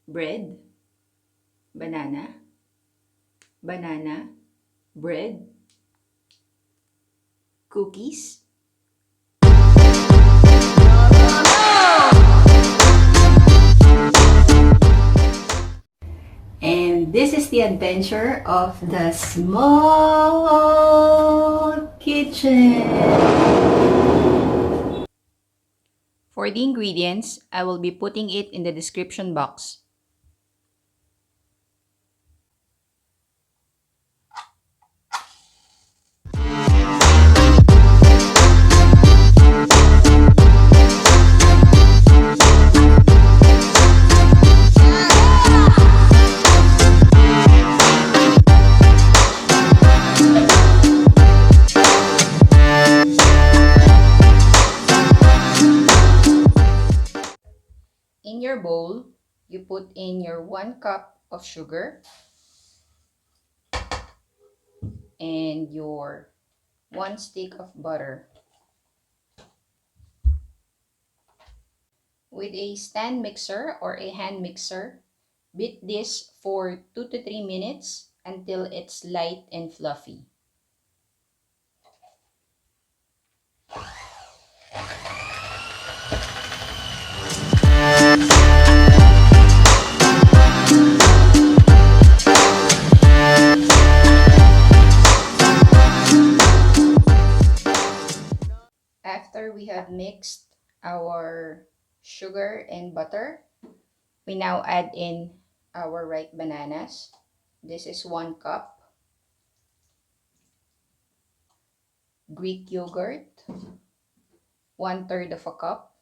bread, banana, banana, bread, cookies. And this is the adventure of the small kitchen. For the ingredients, I will be putting it in the description box. In your bowl, you put in your 1 cup of sugar and your 1 stick of butter. With a stand mixer or a hand mixer, beat this for 2 to 3 minutes until it's light and fluffy. After we have mixed our sugar and butter, we now add in our ripe bananas. This is 1 cup. Greek yogurt, 1/3 of a cup.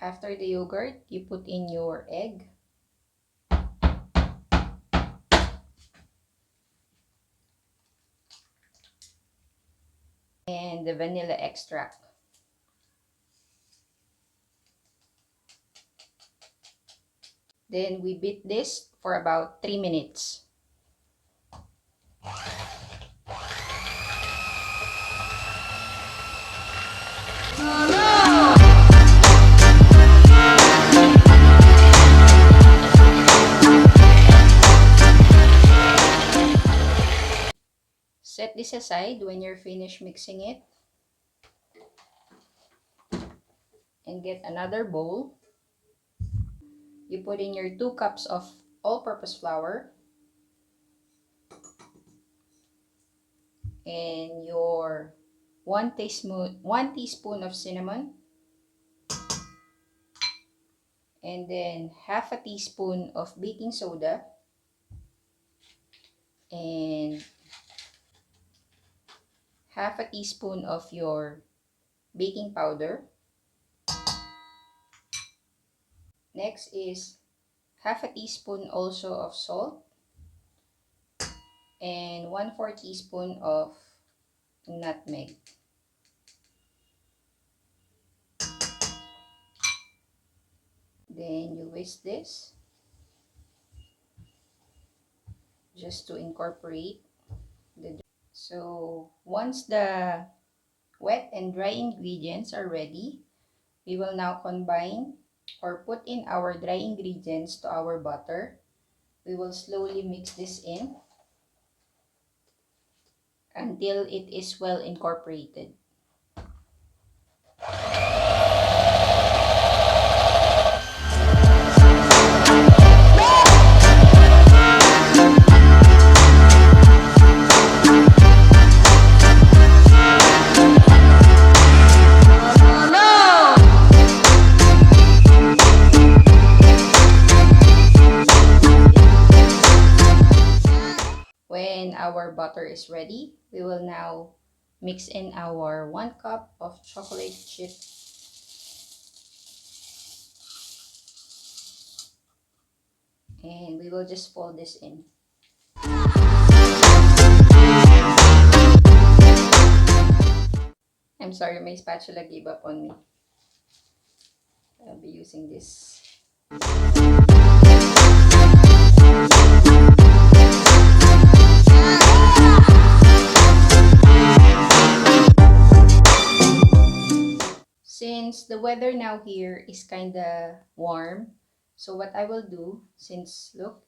After the yogurt, you put in your egg. And the vanilla extract. Then we beat this for about 3 minutes. Set this aside when you're finished mixing it. And get another bowl. You put in your 2 cups of all-purpose flour and your 1 teaspoon of cinnamon, and then half a teaspoon of baking soda, and half a teaspoon of your baking powder. Next is half a teaspoon also of salt and 1/4 teaspoon of nutmeg. Then you whisk this just to incorporate the. So once the wet and dry ingredients are ready, we will now combine or put in our dry ingredients to our butter. We will slowly mix this in until it is well incorporated. When our butter is ready, we will now mix in our 1 cup of chocolate chip and we will just fold this in. I'm sorry, my spatula gave up on me. I'll be using this. Since the weather now here is kinda warm, so what I will do, since look,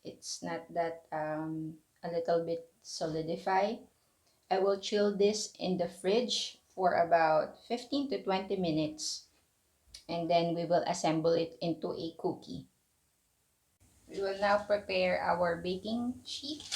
it's not that a little bit solidify, I will chill this in the fridge for about 15 to 20 minutes, and then we will assemble it into a cookie. We will now prepare our baking sheet.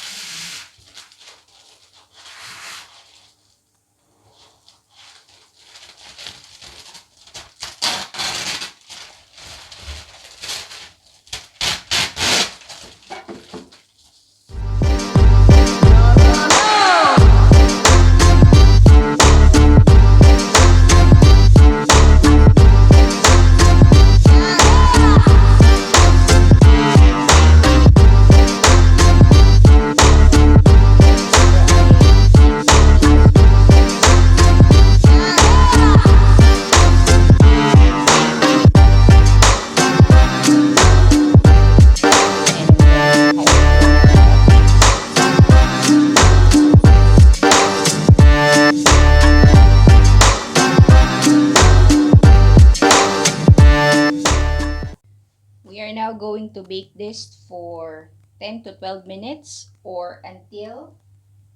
We are now going to bake this for 10 to 12 minutes or until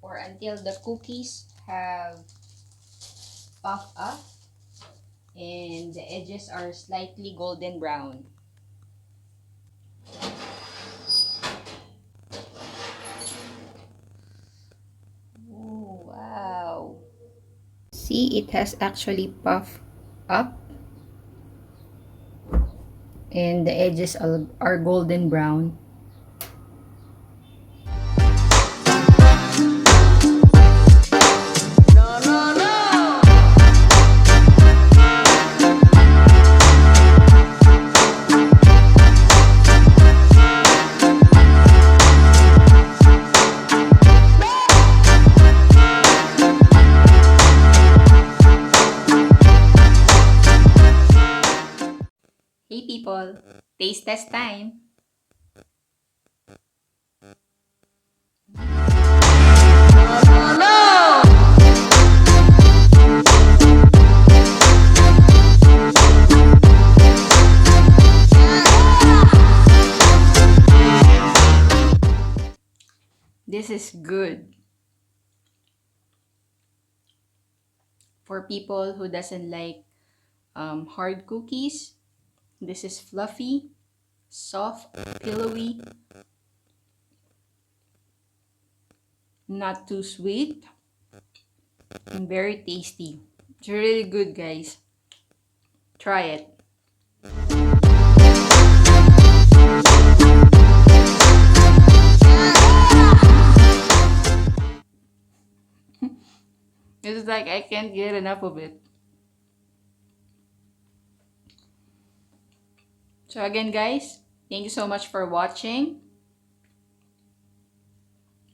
the cookies have puffed up and the edges are slightly golden brown. Oh, wow. See, it has actually puffed up and the edges are golden brown. Hey people, taste test time! This is good. For people who doesn't like hard cookies, this is fluffy, soft, pillowy, not too sweet, and very tasty. It's really good, guys. Try it. It's like I can't get enough of it. So again, guys, thank you so much for watching.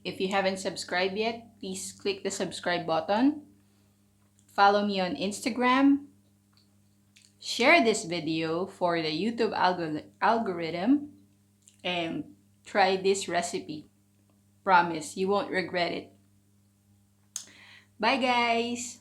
If you haven't subscribed yet, please click the subscribe button. Follow me on Instagram. Share this video for the YouTube algorithm. And try this recipe. Promise, you won't regret it. Bye, guys!